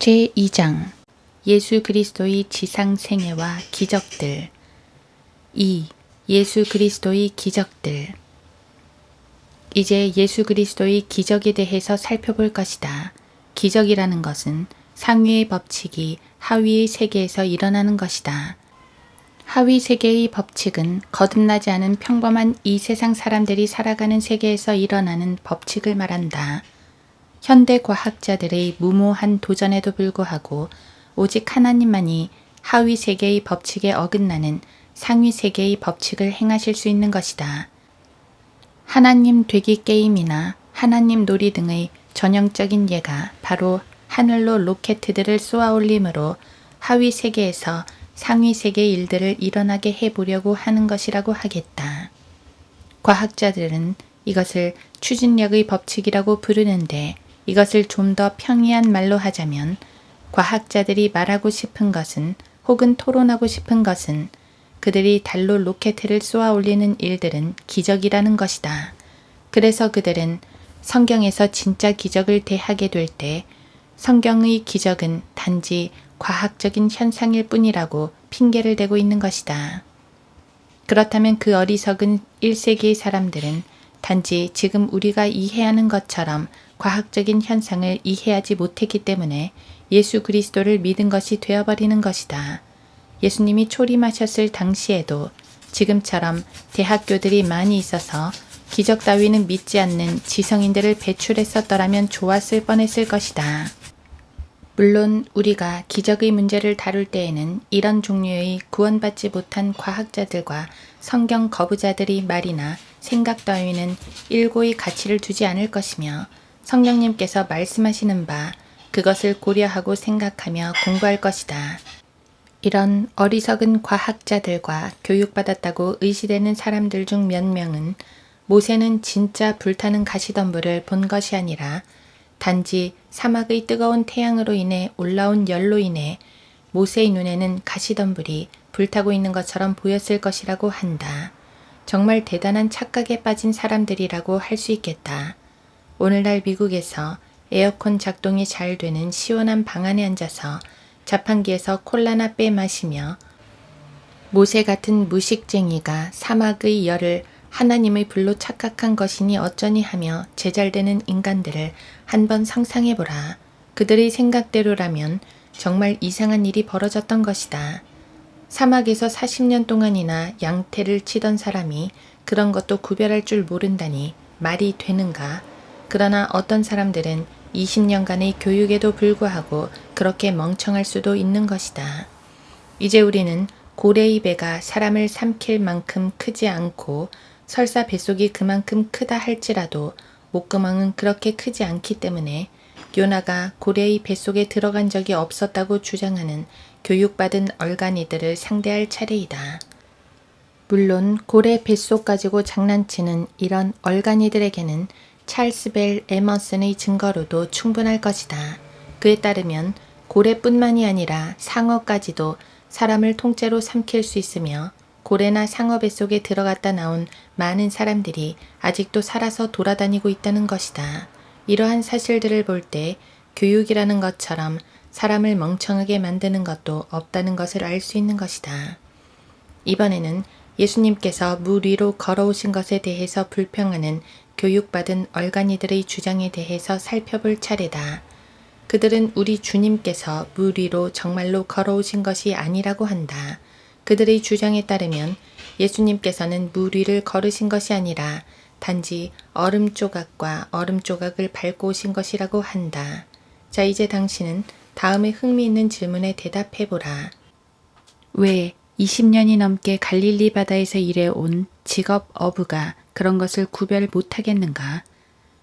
제2장 예수 그리스도의 지상 생애와 기적들. 2. 예수 그리스도의 기적들. 이제 예수 그리스도의 기적에 대해서 살펴볼 것이다. 기적이라는 것은 상위의 법칙이 하위의 세계에서 일어나는 것이다. 하위 세계의 법칙은 거듭나지 않은 평범한 이 세상 사람들이 살아가는 세계에서 일어나는 법칙을 말한다. 현대 과학자들의 무모한 도전에도 불구하고 오직 하나님만이 하위 세계의 법칙에 어긋나는 상위 세계의 법칙을 행하실 수 있는 것이다. 하나님 되기 게임이나 하나님 놀이 등의 전형적인 예가 바로 하늘로 로켓들을 쏘아 올림으로 하위 세계에서 상위 세계의 일들을 일어나게 해보려고 하는 것이라고 하겠다. 과학자들은 이것을 추진력의 법칙이라고 부르는데 이것을 좀 더 평이한 말로 하자면 과학자들이 말하고 싶은 것은 혹은 토론하고 싶은 것은 그들이 달로 로켓을 쏘아 올리는 일들은 기적이라는 것이다. 그래서 그들은 성경에서 진짜 기적을 대하게 될 때 성경의 기적은 단지 과학적인 현상일 뿐이라고 핑계를 대고 있는 것이다. 그렇다면 그 어리석은 1세기의 사람들은 단지 지금 우리가 이해하는 것처럼 과학적인 현상을 이해하지 못했기 때문에 예수 그리스도를 믿은 것이 되어버리는 것이다. 예수님이 초림하셨을 당시에도 지금처럼 대학교들이 많이 있어서 기적 따위는 믿지 않는 지성인들을 배출했었더라면 좋았을 뻔했을 것이다. 물론 우리가 기적의 문제를 다룰 때에는 이런 종류의 구원받지 못한 과학자들과 성경 거부자들의 말이나 생각 따위는 일고의 가치를 두지 않을 것이며 성령님께서 말씀하시는 바 그것을 고려하고 생각하며 공부할 것이다. 이런 어리석은 과학자들과 교육받았다고 의시되는 사람들 중 몇 명은 모세는 진짜 불타는 가시덤불을 본 것이 아니라 단지 사막의 뜨거운 태양으로 인해 올라온 열로 인해 모세의 눈에는 가시덤불이 불타고 있는 것처럼 보였을 것이라고 한다. 정말 대단한 착각에 빠진 사람들이라고 할 수 있겠다. 오늘날 미국에서 에어컨 작동이 잘 되는 시원한 방 안에 앉아서 자판기에서 콜라나 빼 마시며 모세 같은 무식쟁이가 사막의 열을 하나님의 불로 착각한 것이니 어쩌니 하며 제잘되는 인간들을 한번 상상해보라. 그들의 생각대로라면 정말 이상한 일이 벌어졌던 것이다. 사막에서 40년 동안이나 양태를 치던 사람이 그런 것도 구별할 줄 모른다니 말이 되는가? 그러나 어떤 사람들은 20년간의 교육에도 불구하고 그렇게 멍청할 수도 있는 것이다. 이제 우리는 고래의 배가 사람을 삼킬 만큼 크지 않고 설사 뱃속이 그만큼 크다 할지라도 목구멍은 그렇게 크지 않기 때문에 요나가 고래의 뱃속에 들어간 적이 없었다고 주장하는 교육받은 얼간이들을 상대할 차례이다. 물론 고래 뱃속 가지고 장난치는 이런 얼간이들에게는 찰스 벨 에머슨의 증거로도 충분할 것이다. 그에 따르면 고래뿐만이 아니라 상어까지도 사람을 통째로 삼킬 수 있으며 고래나 상어 뱃속에 들어갔다 나온 많은 사람들이 아직도 살아서 돌아다니고 있다는 것이다. 이러한 사실들을 볼 때 교육이라는 것처럼 사람을 멍청하게 만드는 것도 없다는 것을 알 수 있는 것이다. 이번에는 예수님께서 물 위로 걸어오신 것에 대해서 불평하는 교육받은 얼간이들의 주장에 대해서 살펴볼 차례다. 그들은 우리 주님께서 물 위로 정말로 걸어오신 것이 아니라고 한다. 그들의 주장에 따르면 예수님께서는 물 위를 걸으신 것이 아니라 단지 얼음 조각과 얼음 조각을 밟고 오신 것이라고 한다. 자, 이제 당신은 다음에 흥미있는 질문에 대답해보라. 왜 20년이 넘게 갈릴리 바다에서 일해온 직업 어부가 그런 것을 구별 못하겠는가?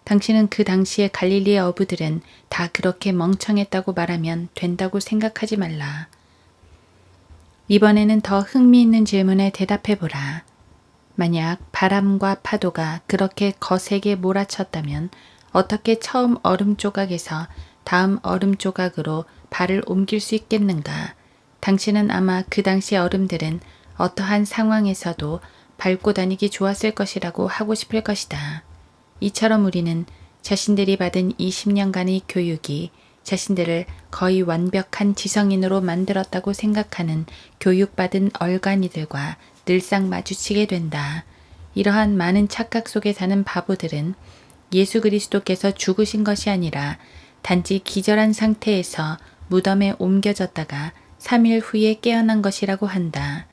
당신은 그 당시의 갈릴리의 어부들은 다 그렇게 멍청했다고 말하면 된다고 생각하지 말라. 이번에는 더 흥미있는 질문에 대답해보라. 만약 바람과 파도가 그렇게 거세게 몰아쳤다면 어떻게 처음 얼음 조각에서 다음 얼음 조각으로 발을 옮길 수 있겠는가? 당신은 아마 그 당시 얼음들은 어떠한 상황에서도 밟고 다니기 좋았을 것이라고 하고 싶을 것이다. 이처럼 우리는 자신들이 받은 20년간의 교육이 자신들을 거의 완벽한 지성인으로 만들었다고 생각하는 교육받은 얼간이들과 늘상 마주치게 된다. 이러한 많은 착각 속에 사는 바보들은 예수 그리스도께서 죽으신 것이 아니라 단지 기절한 상태에서 무덤에 옮겨졌다가 3일 후에 깨어난 것이라고 한다.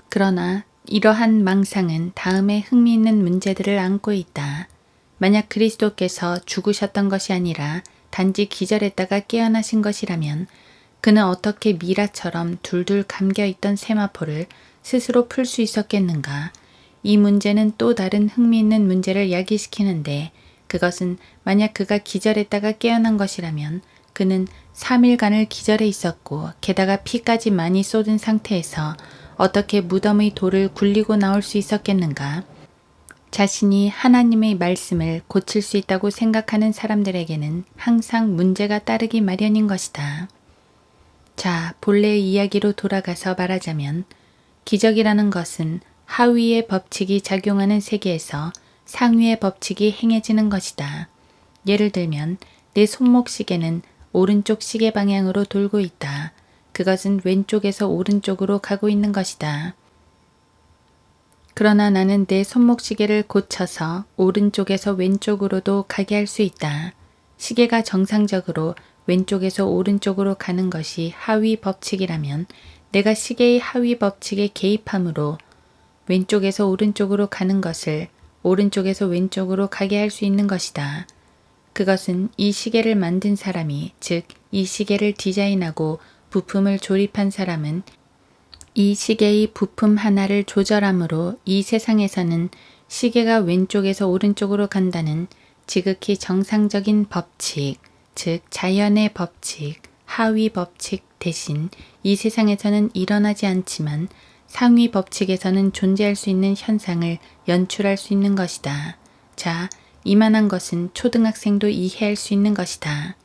그러나 이러한 망상은 다음에 흥미있는 문제들을 안고 있다. 만약 그리스도께서 죽으셨던 것이 아니라 단지 기절했다가 깨어나신 것이라면 그는 어떻게 미라처럼 둘둘 감겨있던 세마포를 스스로 풀 수 있었겠는가? 이 문제는 또 다른 흥미있는 문제를 야기시키는데 그것은 만약 그가 기절했다가 깨어난 것이라면 그는 3일간을 기절해 있었고 게다가 피까지 많이 쏟은 상태에서 어떻게 무덤의 돌을 굴리고 나올 수 있었겠는가? 자신이 하나님의 말씀을 고칠 수 있다고 생각하는 사람들에게는 항상 문제가 따르기 마련인 것이다. 자, 본래의 이야기로 돌아가서 말하자면 기적이라는 것은 하위의 법칙이 작용하는 세계에서 상위의 법칙이 행해지는 것이다. 예를 들면 내 손목 시계는 오른쪽 시계 방향으로 돌고 있다. 그것은 왼쪽에서 오른쪽으로 가고 있는 것이다. 그러나 나는 내 손목 시계를 고쳐서 오른쪽에서 왼쪽으로도 가게 할 수 있다. 시계가 정상적으로 왼쪽에서 오른쪽으로 가는 것이 하위 법칙이라면 내가 시계의 하위 법칙에 개입함으로 왼쪽에서 오른쪽으로 가는 것을 오른쪽에서 왼쪽으로 가게 할 수 있는 것이다. 그것은 이 시계를 만든 사람이, 즉 이 시계를 디자인하고 부품을 조립한 사람은 이 시계의 부품 하나를 조절함으로 이 세상에서는 시계가 왼쪽에서 오른쪽으로 간다는 지극히 정상적인 법칙, 즉 자연의 법칙, 하위 법칙 대신 이 세상에서는 일어나지 않지만 상위 법칙에서는 존재할 수 있는 현상을 연출할 수 있는 것이다. 자, 이만한 것은 초등학생도 이해할 수 있는 것이다.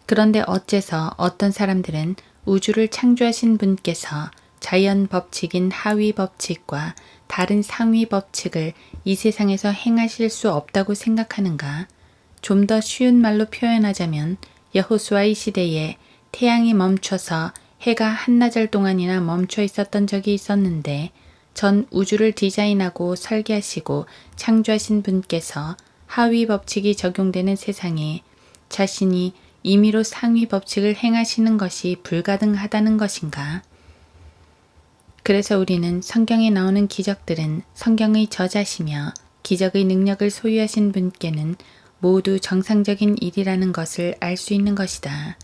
그런데 어째서 어떤 사람들은 우주를 창조하신 분께서 자연 법칙인 하위 법칙과 다른 상위 법칙을 이 세상에서 행하실 수 없다고 생각하는가? 좀 더 쉬운 말로 표현하자면 여호수아의 시대에 태양이 멈춰서 해가 한나절 동안이나 멈춰 있었던 적이 있었는데 전 우주를 디자인하고 설계하시고 창조하신 분께서 하위 법칙이 적용되는 세상에 자신이 임의로 상위 법칙을 행하시는 것이 불가능하다는 것인가? 그래서 우리는 성경에 나오는 기적들은 성경의 저자시며 기적의 능력을 소유하신 분께는 모두 정상적인 일이라는 것을 알 수 있는 것이다.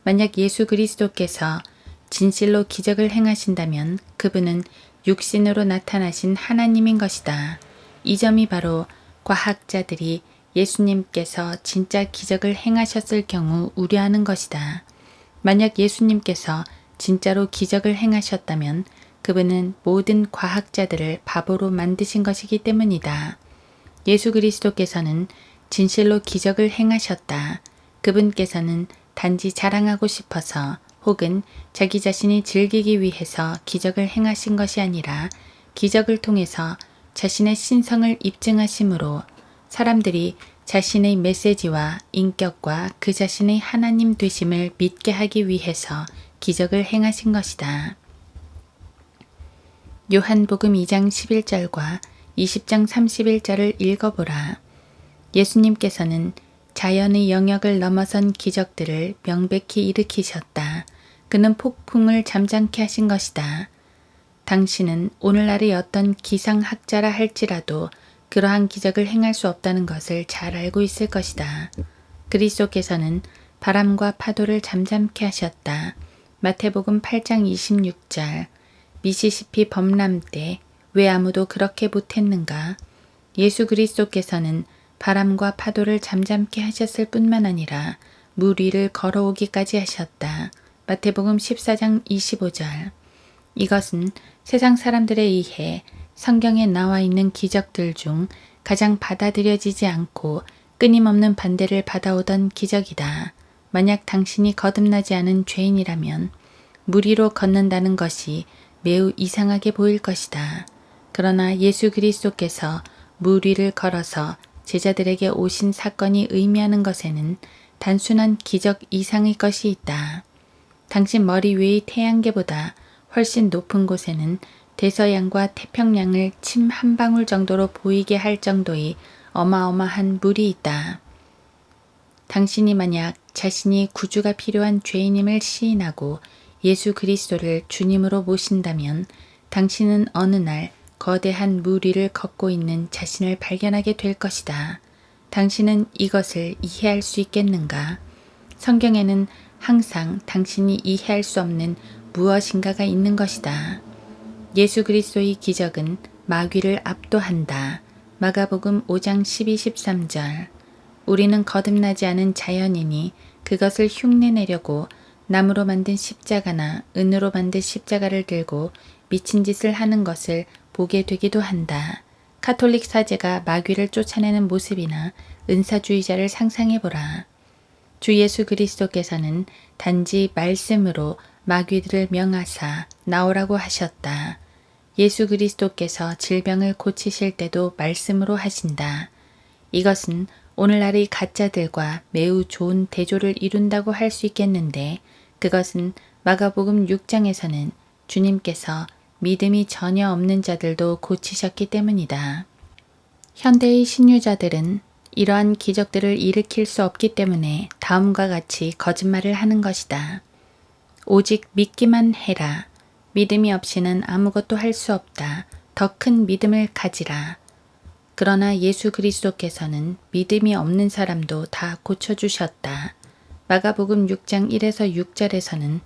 만약 예수 그리스도께서 진실로 기적을 행하신다면 그분은 육신으로 나타나신 하나님인 것이다. 이 점이 바로 과학자들이 예수님께서 진짜 기적을 행하셨을 경우 우려하는 것이다. 만약 예수님께서 진짜로 기적을 행하셨다면 그분은 모든 과학자들을 바보로 만드신 것이기 때문이다. 예수 그리스도께서는 진실로 기적을 행하셨다. 그분께서는 단지 자랑하고 싶어서 혹은 자기 자신이 즐기기 위해서 기적을 행하신 것이 아니라 기적을 통해서 자신의 신성을 입증하심으로 사람들이 자신의 메시지와 인격과 그 자신의 하나님 되심을 믿게 하기 위해서 기적을 행하신 것이다. 요한복음 2장 11절과 20장 31절을 읽어보라. 예수님께서는 자연의 영역을 넘어선 기적들을 명백히 일으키셨다. 그는 폭풍을 잠잠케 하신 것이다. 당신은 오늘날의 어떤 기상학자라 할지라도 그러한 기적을 행할 수 없다는 것을 잘 알고 있을 것이다. 그리스도께서는 바람과 파도를 잠잠케 하셨다. 마태복음 8장 26절. 미시시피 범람 때 왜 아무도 그렇게 못했는가? 예수 그리스도께서는 바람과 파도를 잠잠케 하셨을 뿐만 아니라 물 위를 걸어오기까지 하셨다. 마태복음 14장 25절. 이것은 세상 사람들에 의해 성경에 나와 있는 기적들 중 가장 받아들여지지 않고 끊임없는 반대를 받아오던 기적이다. 만약 당신이 거듭나지 않은 죄인이라면 물 위로 걷는다는 것이 매우 이상하게 보일 것이다. 그러나 예수 그리스도께서 물 위를 걸어서 제자들에게 오신 사건이 의미하는 것에는 단순한 기적 이상의 것이 있다. 당신 머리 위의 태양계보다 훨씬 높은 곳에는 대서양과 태평양을 침 한 방울 정도로 보이게 할 정도의 어마어마한 물이 있다. 당신이 만약 자신이 구주가 필요한 죄인임을 시인하고 예수 그리스도를 주님으로 모신다면 당신은 어느 날 거대한 물 위를 걷고 있는 자신을 발견하게 될 것이다. 당신은 이것을 이해할 수 있겠는가? 성경에는 항상 당신이 이해할 수 없는 무엇인가가 있는 것이다. 예수 그리스도의 기적은 마귀를 압도한다. 마가복음 5장 12, 13절. 우리는 거듭나지 않은 자연인이 그것을 흉내내려고 나무로 만든 십자가나 은으로 만든 십자가를 들고 미친 짓을 하는 것을 보게 되기도 한다. 카톨릭 사제가 마귀를 쫓아내는 모습이나 은사주의자를 상상해보라. 주 예수 그리스도께서는 단지 말씀으로 마귀들을 명하사 나오라고 하셨다. 예수 그리스도께서 질병을 고치실 때도 말씀으로 하신다. 이것은 오늘날의 가짜들과 매우 좋은 대조를 이룬다고 할 수 있겠는데 그것은 마가복음 6장에서는 주님께서 믿음이 전혀 없는 자들도 고치셨기 때문이다. 현대의 신유자들은 이러한 기적들을 일으킬 수 없기 때문에 다음과 같이 거짓말을 하는 것이다. 오직 믿기만 해라. 믿음이 없이는 아무것도 할 수 없다. 더 큰 믿음을 가지라. 그러나 예수 그리스도께서는 믿음이 없는 사람도 다 고쳐주셨다. 마가복음 6장 1에서 6절에서는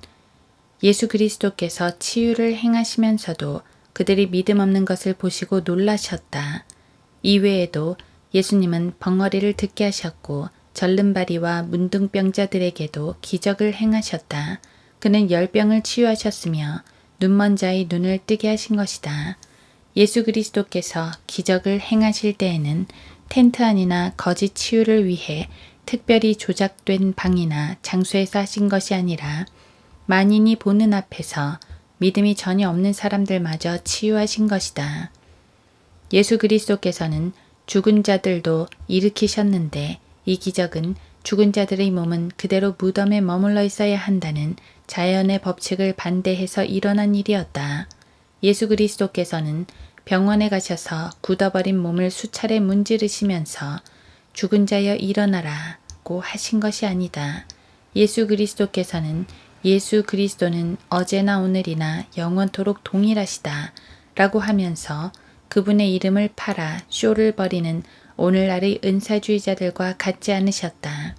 예수 그리스도께서 치유를 행하시면서도 그들이 믿음 없는 것을 보시고 놀라셨다. 이외에도 예수님은 벙어리를 듣게 하셨고 절름발이와 문둥병자들에게도 기적을 행하셨다. 그는 열병을 치유하셨으며 눈먼 자의 눈을 뜨게 하신 것이다. 예수 그리스도께서 기적을 행하실 때에는 텐트 안이나 거짓 치유를 위해 특별히 조작된 방이나 장소에서 하신 것이 아니라 만인이 보는 앞에서 믿음이 전혀 없는 사람들마저 치유하신 것이다. 예수 그리스도께서는 죽은 자들도 일으키셨는데 이 기적은 죽은 자들의 몸은 그대로 무덤에 머물러 있어야 한다는 자연의 법칙을 반대해서 일어난 일이었다. 예수 그리스도께서는 병원에 가셔서 굳어버린 몸을 수차례 문지르시면서 죽은 자여 일어나라고 하신 것이 아니다. 예수 그리스도께서는 예수 그리스도는 어제나 오늘이나 영원토록 동일하시다 라고 하면서 그분의 이름을 팔아 쇼를 벌이는 오늘날의 은사주의자들과 같지 않으셨다.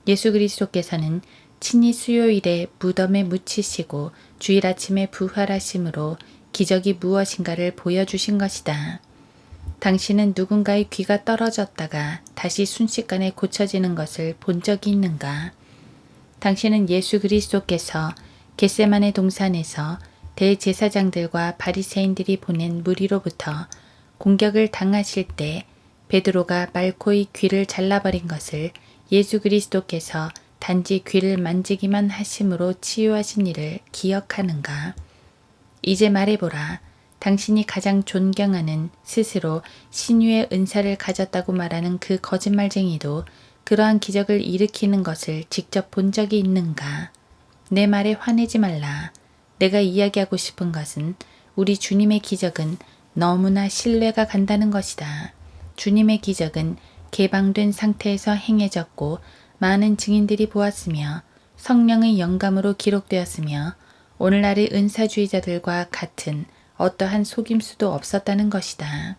예수 그리스도께서는 친히 수요일에 무덤에 묻히시고 주일 아침에 부활하심으로 기적이 무엇인가를 보여주신 것이다. 당신은 누군가의 귀가 떨어졌다가 다시 순식간에 고쳐지는 것을 본 적이 있는가? 당신은 예수 그리스도께서 겟세마네 동산에서 대제사장들과 바리새인들이 보낸 무리로부터 공격을 당하실 때 베드로가 말코의 귀를 잘라버린 것을 예수 그리스도께서 단지 귀를 만지기만 하심으로 치유하신 일을 기억하는가? 이제 말해보라. 당신이 가장 존경하는 스스로 신유의 은사를 가졌다고 말하는 그 거짓말쟁이도 그러한 기적을 일으키는 것을 직접 본 적이 있는가? 내 말에 화내지 말라. 내가 이야기하고 싶은 것은 우리 주님의 기적은 너무나 신뢰가 간다는 것이다. 주님의 기적은 개방된 상태에서 행해졌고 많은 증인들이 보았으며 성령의 영감으로 기록되었으며 오늘날의 은사주의자들과 같은 어떠한 속임수도 없었다는 것이다.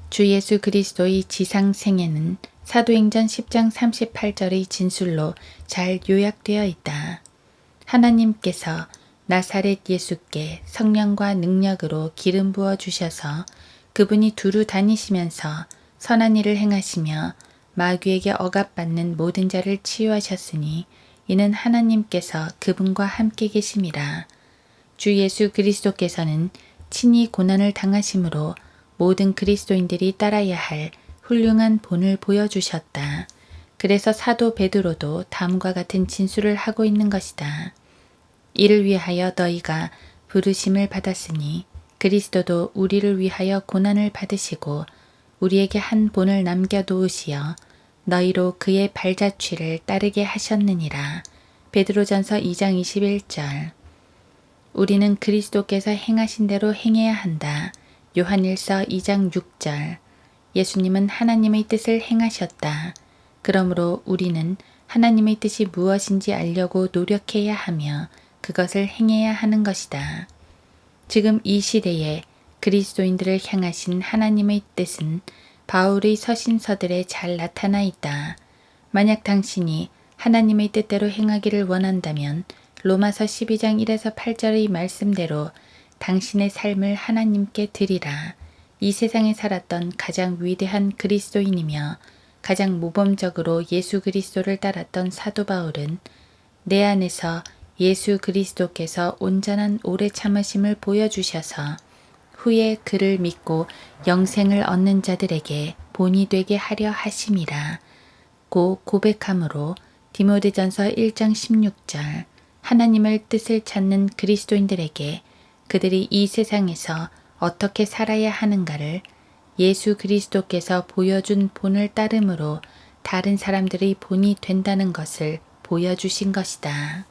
주 예수 그리스도의 지상 생애는 사도행전 10장 38절의 진술로 잘 요약되어 있다. 하나님께서 나사렛 예수께 성령과 능력으로 기름 부어 주셔서 그분이 두루 다니시면서 선한 일을 행하시며 마귀에게 억압받는 모든 자를 치유하셨으니 이는 하나님께서 그분과 함께 계심이라. 주 예수 그리스도께서는 친히 고난을 당하심으로 모든 그리스도인들이 따라야 할 훌륭한 본을 보여주셨다. 그래서 사도 베드로도 다음과 같은 진술을 하고 있는 것이다. 이를 위하여 너희가 부르심을 받았으니 그리스도도 우리를 위하여 고난을 받으시고 우리에게 한 본을 남겨놓으시어 너희로 그의 발자취를 따르게 하셨느니라. 베드로전서 2장 21절. 우리는 그리스도께서 행하신 대로 행해야 한다. 요한일서 2장 6절. 예수님은 하나님의 뜻을 행하셨다. 그러므로 우리는 하나님의 뜻이 무엇인지 알려고 노력해야 하며 그것을 행해야 하는 것이다. 지금 이 시대에 그리스도인들을 향하신 하나님의 뜻은 바울의 서신서들에 잘 나타나 있다. 만약 당신이 하나님의 뜻대로 행하기를 원한다면 로마서 12장 1에서 8절의 말씀대로 당신의 삶을 하나님께 드리라. 이 세상에 살았던 가장 위대한 그리스도인이며 가장 모범적으로 예수 그리스도를 따랐던 사도 바울은 내 안에서 예수 그리스도께서 온전한 오래 참으심을 보여주셔서 후에 그를 믿고 영생을 얻는 자들에게 본이 되게 하려 하심이라 고 고백함으로 디모데전서 1장 16절. 하나님의 뜻을 찾는 그리스도인들에게 그들이 이 세상에서 어떻게 살아야 하는가를 예수 그리스도께서 보여준 본을 따름으로 다른 사람들의 본이 된다는 것을 보여주신 것이다.